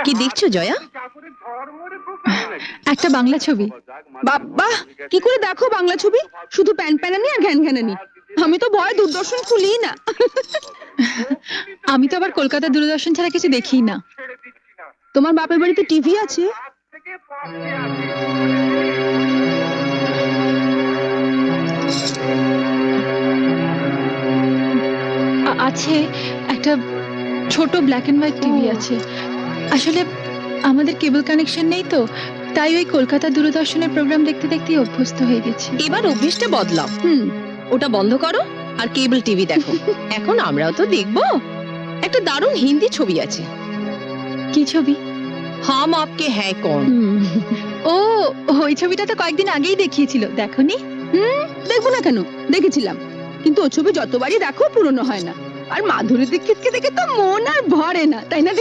কি দেখছো জয়া? একটা বাংলা ছবি। বাবা, কি করে দেখো বাংলা ছবি? শুধু প্যান প্যানানি আর ঘ্যান ঘ্যানানি। আমি তো ভয় দূরদর্শন খুলি না। আমি তো আবার কলকাতা দূরদর্শন ছাড়া কিছু দেখি না। তোমার বাপের বাড়িতে টিভি আছে? আছে, একটা ছোট ব্ল্যাক এন্ড হোয়াইট টিভি আছে। আসলে আমাদের কেবল কানেকশন নেই তো, তাই ওই কলকাতা দূরদর্শনের প্রোগ্রাম দেখতে দেখতেই অভ্যস্ত হয়ে গেছি। এবার অভ্যেসটা বদলাও। ওটা বন্ধ করো আর কেবল টিভি দেখো। এখন আমরাও তো দেখবো। একটা দারুণ হিন্দি ছবি আছে। কি ছবি? হাম আপকে হ্যায় কৌন। ও, ওই ছবিটা তো কয়েকদিন আগেই দেখিয়েছিল, দেখোনি? দেখবো না কেন, দেখেছিলাম। কিন্তু ও ছবি যতবারই দেখো পুরনো হয় না। আর মাধুরী দীক্ষিতকে দেখে তো মন আর ভরে না, তাই না দিদি?